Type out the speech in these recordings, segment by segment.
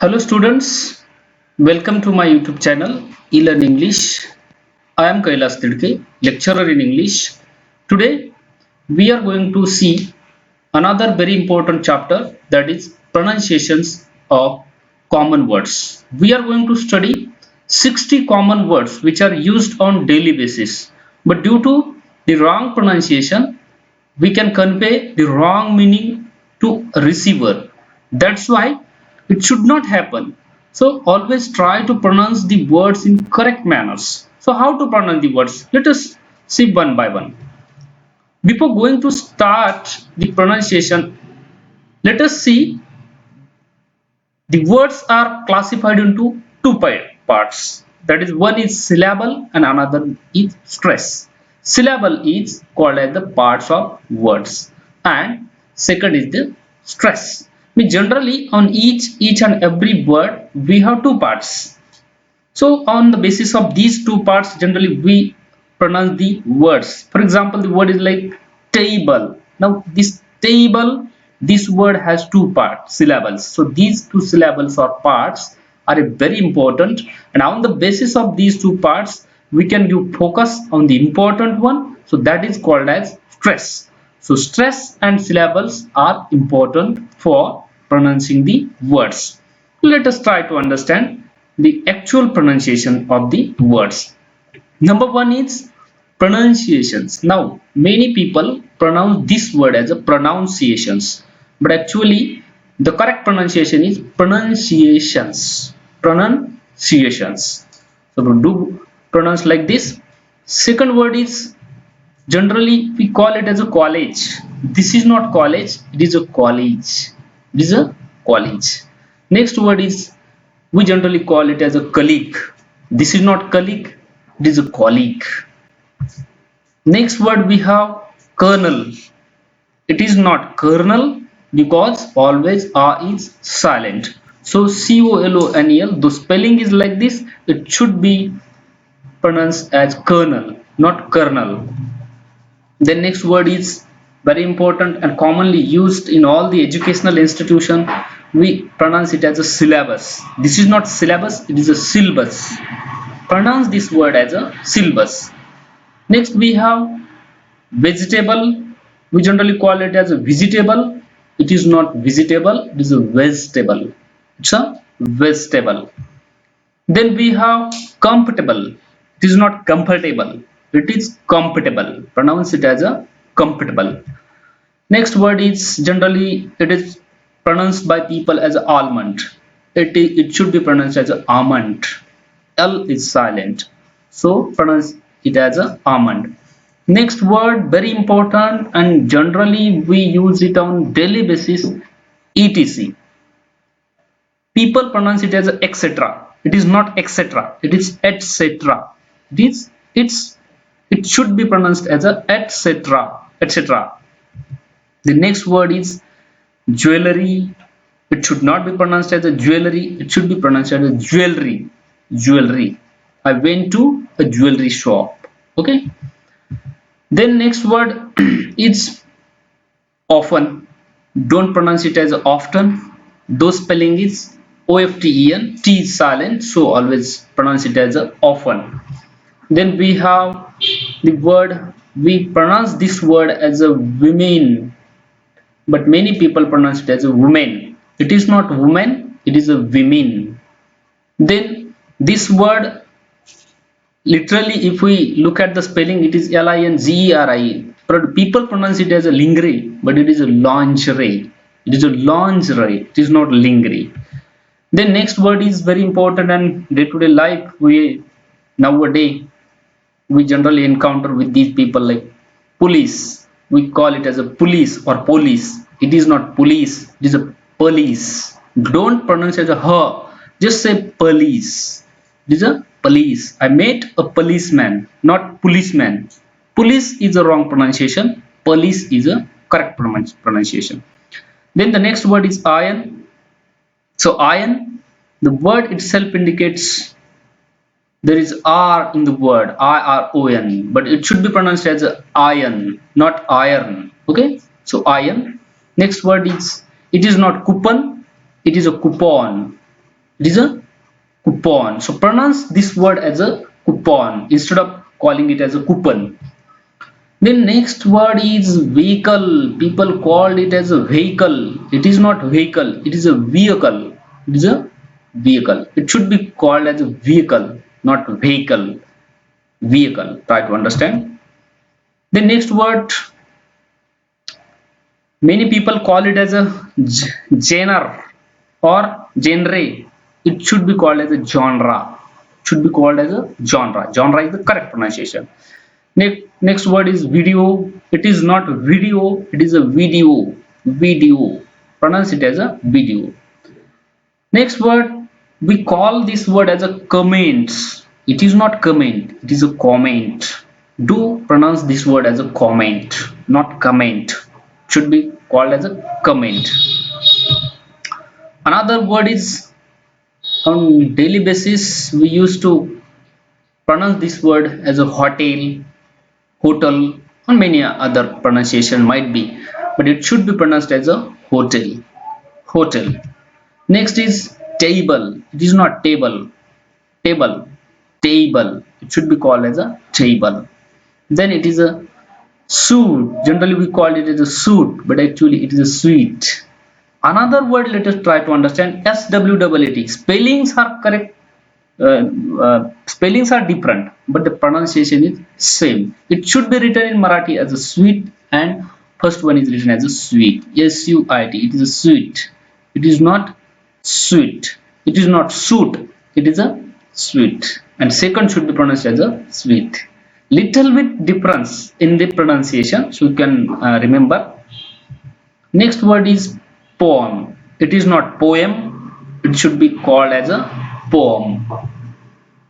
Hello students, welcome to my YouTube channel eLearn English. I am Kailas Tidke, lecturer in English. Today we are going to see another very important chapter, that is pronunciations of common words. We are going to study 60 common words which are used on daily basis, but due to the wrong pronunciation we can convey the wrong meaning to a receiver. That's why it should not happen. So always try to pronounce the words in correct manners. So how to pronounce the words? Let us see one by one. Before going to start the pronunciation, let us see the words are classified into two parts. That is, one is syllable and another is stress. Syllable is called as the parts of words and second is the stress. Generally on each and every word we have two parts. So on the basis of these two parts generally we pronounce the words. For example, the word is like table. Now this word has two parts, syllables. So these two syllables or parts are very important, and on the basis of these two parts we can give focus on the important one. So that is called as stress. So stress and syllables are important for pronouncing the words. Let us try to understand the actual pronunciation of the words. Number one is pronunciations. Now, many people pronounce this word as a pronunciations, but actually the correct pronunciation is pronunciations. Pronunciations. So do pronounce like this. Second word is generally we call it as a college. This is not college, it is a college. It is a college. Next word is we generally call it as a colleague. This is not colleague, it is a colleague. Next word we have kernel. It is not kernel because always R is silent. So COLONEL, the spelling is like this. It should be pronounced as kernel, not kernel. The next word is very important and commonly used in all the educational institution. We pronounce it as a syllabus. This is not syllabus, it is a syllabus. Pronounce this word as a syllabus. Next we have vegetable. We generally call it as a vegetable. It is not vegetable, it is a vegetable. It's a vegetable. Then we have comfortable. It is not comfortable, it is comfortable. Pronounce it as a comfortable. Next word is generally it is pronounced by people as almond. It should be pronounced as a almond. L is silent, so pronounce it as a almond. Next word very important and generally we use it on daily basis, etc. People pronounce it as etc. It is not etc, it is etc. It should be pronounced as a etc. etc. The next word is jewelry. It should not be pronounced as a jewelry, it should be pronounced as a jewelry. Jewelry. I went to a jewelry shop. Okay. Then next word is often. Don't pronounce it as often. Those spelling is OFTEN. T is silent, so always pronounce it as a often. Then we have the word. We pronounce this word as a women, but many people pronounce it as a woman. It is not woman, it is a women. Then this word literally if we look at the spelling it is LINGERI, but people pronounce it as a lingerie, but it is a lingerie. It is a lingerie, it is not lingerie. Then next word is very important and day-to-day life we nowadays we generally encounter with these people like police. We call it as a police or police. It is not police, it is a police. Don't pronounce as a her, just say police. It is a police. I met a policeman, not policeman. Police is a wrong pronunciation, police is a correct pronunciation. Then the next word is iron. So iron, the word itself indicates there is R in the word, IRON, but it should be pronounced as a iron, not iron. Okay, so iron. Next word is, it is not coupon, it is a coupon. It is a coupon. So pronounce this word as a coupon instead of calling it as a coupon. Then next word is vehicle. People called it as a vehicle. It is not vehicle. It is a vehicle. It is a vehicle. It should be called as a vehicle, not vehicle. Vehicle. Try to understand. The next word, many people call it as a genre or genre. It should be called as a genre. It should be called as a genre. Genre is the correct pronunciation. Next word is video. It is not video. It is a video. Video. Pronounce it as a video. Next word, we call this word as a comments. It is not comment. It is a comment. Do pronounce this word as a comment, not comment. It should be called as a comment. Another word is, on daily basis we used to pronounce this word as a hotel, hotel, or many other pronunciation might be, but it should be pronounced as a hotel. Hotel. Next is table. It is not table. Table. Table. It should be called as a table. Then it is a suit. Generally we call it as a suit, but actually it is a suite. Another word, let us try to understand. SWAAT. Spellings are correct. Spellings are different, but the pronunciation is same. It should be written in Marathi as a sweet, and first one is written as a sweet. SUIT. It is a sweet. It is not sweet. It is not suit. It is a sweet. And second should be pronounced as a sweet. Little bit difference in the pronunciation, so you can remember. Next word is poem. It is not poem. It should be called as a poem.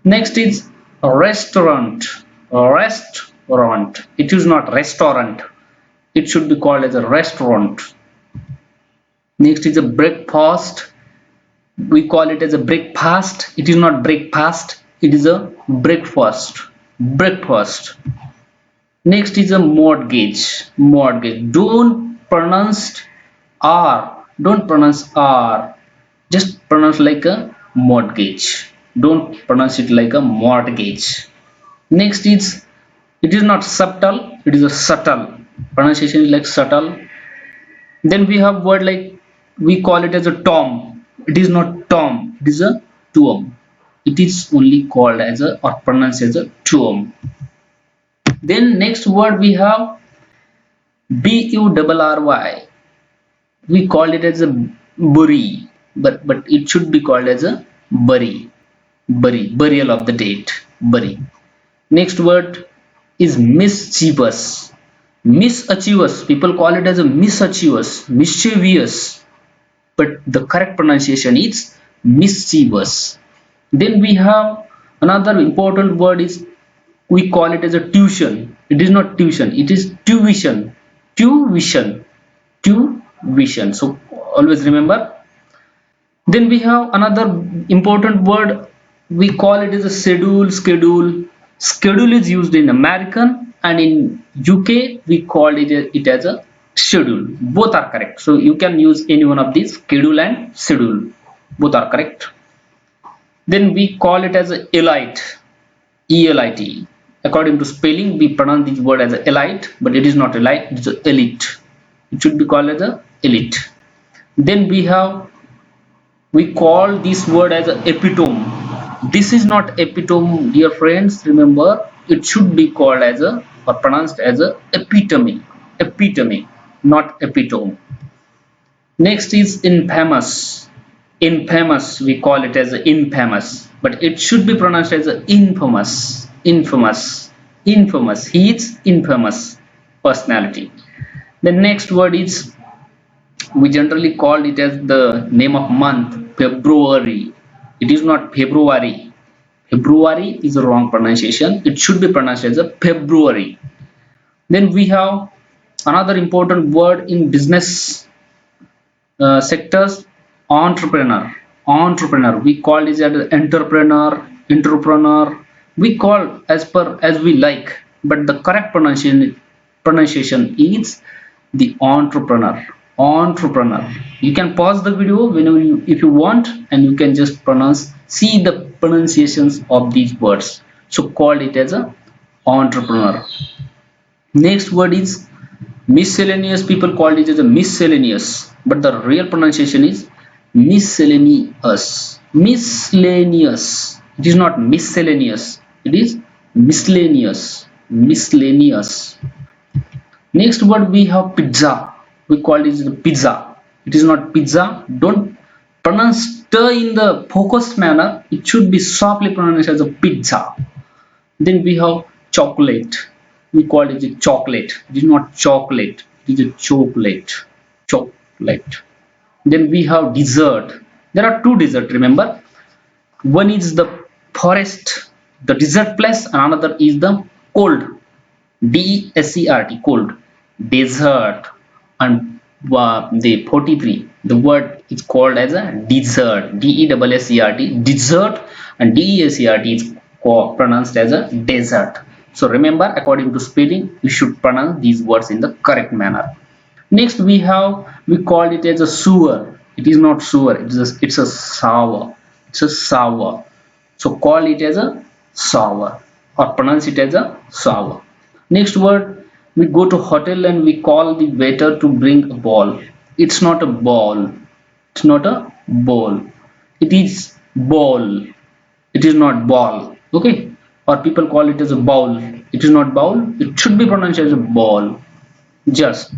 Next is restaurant. Restaurant. It is not restaurant. It should be called as a restaurant. Next is a breakfast. We call it as a breakfast. It is not breakfast. It is a breakfast. Breakfast. Next is a mortgage. Mortgage. Don't pronounce R. Don't pronounce R. Just pronounce like a mortgage. Don't pronounce it like a mortgage. Next is, it is not subtle. It is a subtle. Pronunciation is like subtle. Then we have word like, we call it as a tom. It is not tom. It is a tuum. It is only called as a, or pronounced as a tuum. Then next word we have BURRY. We call it as a bury, but it should be called as a bury. Bury, burial of the dead. Bury. Next word is mischievous. Mischievous. People call it as a mischievous, mischievous, but the correct pronunciation is mischievous. Then we have another important word is, we call it as a tuition. It is not tuition. It is tuition. Tuition. Tuition. So always remember. Then we have another important word. We call it as a schedule. Schedule. Schedule is used in American, and in UK we call it as a schedule. Both are correct. So you can use any one of these, schedule and schedule. Both are correct. Then we call it as a elite. ELIT. According to spelling, we pronounce this word as a elite, but it is not elite. It is a elite. It should be called as a elite. Then we call this word as a epitome. This is not epitome, dear friends. Remember, it should be called as a, or pronounced as a epitome. Epitome, not epitome. Next is infamous. Infamous, we call it as a infamous, but it should be pronounced as a infamous. Infamous. Infamous. He is infamous personality. The next word is, we generally call it as the name of month, February. It is not February. February is a wrong pronunciation. It should be pronounced as a February. Then we have another important word in business sectors, entrepreneur. Entrepreneur. We call it as entrepreneur, entrepreneur. We call as we like, but the correct pronunciation is the entrepreneur. entrepreneur. You can pause the video whenever if you want, and you can just see the pronunciations of these words. So called it as a entrepreneur. Next word is miscellaneous. People called it as a miscellaneous, but the real pronunciation is miscellaneous. Miscellaneous. It is not miscellaneous. It is miscellaneous. Miscellaneous. Next word we have pizza. We call it the pizza. It is not pizza. Don't pronounce t in the focused manner. It should be softly pronounced as a pizza. Then we have chocolate. We call it a chocolate. It is not chocolate. It is a chocolate. Chocolate. Then we have dessert. There are two desserts, remember. One is the forest, the desert place, and another is the cold. D-E-S-E-R-T, cold. Desert. And the 43, the word is called as a dessert. D-E-S-S-E-R-T, dessert, and D-E-S-E-R-T is pronounced as a desert. So remember, according to spelling, you should pronounce these words in the correct manner. Next we call it as a sewer. It is not sewer, it's a sour. It's a sour. So call it as a sour, or pronounce it as a sour. Next word, we go to hotel and we call the waiter to bring a ball. It's not a ball. It's not a ball. It is ball. It is not ball. Okay? Or people call it as a bowl. It is not bowl. It should be pronounced as a ball. Just.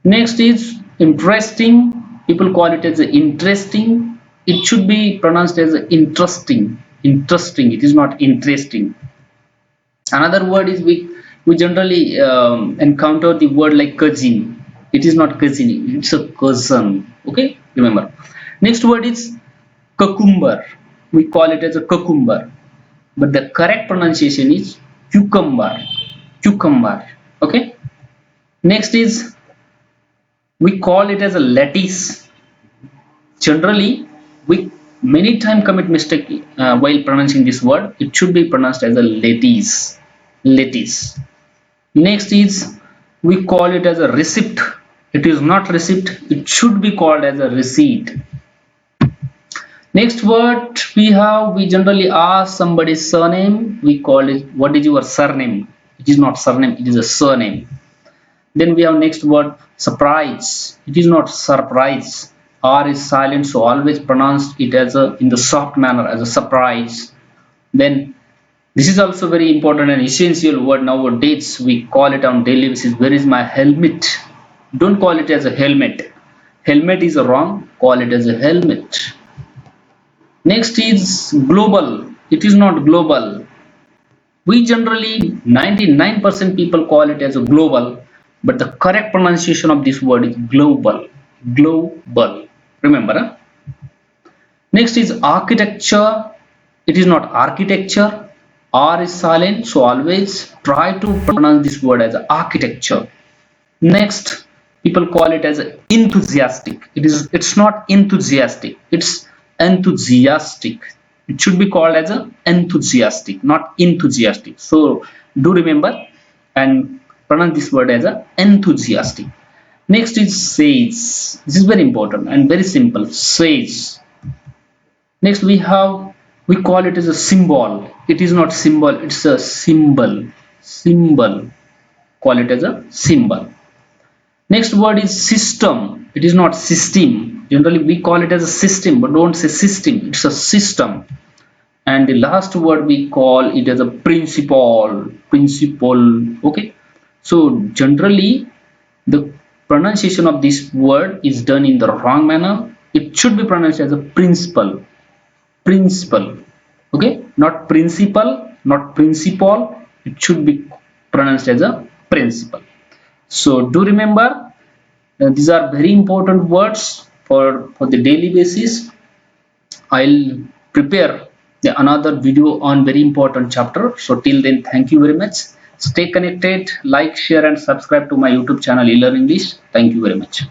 Next is interesting. People call it as a interesting. It should be pronounced as a interesting. Interesting. It is not interesting. Another word is we generally encounter the word like cousin. It is not cousin. It's a cousin. Okay, remember. Next word is cucumber. We call it as a cucumber, but the correct pronunciation is cucumber. Cucumber. Okay. Next is we call it as a lettuce. Generally, we many times commit mistake while pronouncing this word. It should be pronounced as a lettuce. Lettuce. Next is we call it as a receipt. It is not receipt. It should be called as a receipt. Next word we generally ask somebody's surname. We call it, what is your surname? It is not surname. It is a surname. Then we have next word surprise. It is not surprise. R is silent, so always pronounce it as in the soft manner as a surprise. Then this is also very important and essential word nowadays. We call it on daily basis. Where is my helmet? Don't call it as a helmet. Helmet is wrong. Call it as a helmet. Next is global. It is not global. We generally 99% people call it as a global, but the correct pronunciation of this word is global. Global. Remember. Huh? Next is architecture. It is not architecture. R is silent, so always try to pronounce this word as architecture. Next, people call it as enthusiastic. It's not enthusiastic. It's enthusiastic. It should be called as enthusiastic, not enthusiastic. So do remember and pronounce this word as enthusiastic. Next is sage. This is very important and very simple. Sage. Next we call it as a symbol. It is not symbol, it's a symbol. Symbol. Call it as a symbol. Next word is system. It is not system. Generally we call it as a system, but don't say system. It's a system. And the last word we call it as a principle. Principle. Okay. So generally the pronunciation of this word is done in the wrong manner. It should be pronounced as a principle. Principle. Okay, not principal, not principal. It should be pronounced as a principle. So do remember, these are very important words for the daily basis. I'll prepare another video on very important chapter. So till then, thank you very much. Stay connected, like, share and subscribe to my YouTube channel eLearn English. Thank you very much.